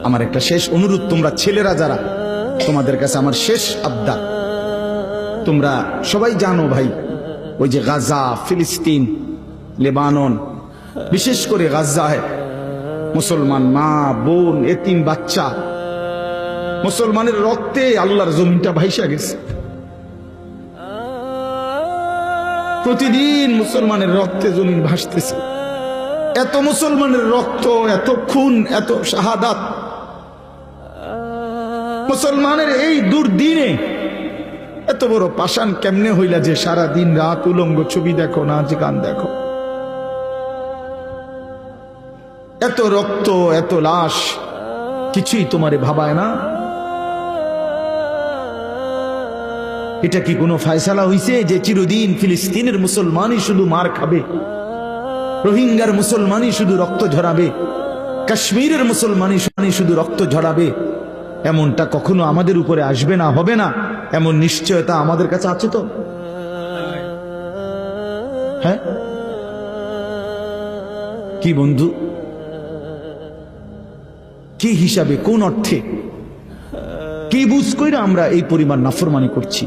আমার একটা শেষ অনুরোধ, তোমরা ছেলেরা যারা, তোমাদের কাছে আমার শেষ আবদার, তোমরা সবাই জানো ভাই, ওই যে গাজা, ফিলিস্তিন, লেবানন, বিশেষ করে গাজায় মুসলমান মা বোন এতিম বাচ্চা, মুসলমানের রক্তে আল্লাহর জমিনটা ভাইসা গেছে। প্রতিদিন মুসলমানের রক্তে জমিন ভাসতেছে। এত মুসলমানের রক্ত, এত খুন, এত শাহাদাত, মুসলমানের এই দুর্দিনে এত বড় পাষাণ কেমনে হইলা যে সারা দিন রাত উলঙ্গ ছবি দেখো, নাচ গান দেখো? এত রক্ত, এত লাশ, কিছুই তোমারে ভাবায় না? এটা কি কোনো ফায়সালা হইছে যে চিরদিন ফিলিস্তিনের মুসলমানই শুধু মার খাবে, রোহিঙ্গার মুসলমানই শুধু রক্ত ঝরাবে, কাশ্মীরের মুসলমানই শুধু রক্ত ঝরাবে? এমনটা কখনো আমাদের উপরে আসবে না, হবে না, এমন নিশ্চয়তা আমাদের কাছে আছে তো? হ্যাঁ কি বন্ধু, কি হিসাবে, কোন অর্থে, কি বুঝ কইরা আমরা এই পরিমাণ নাফরমানি করছি?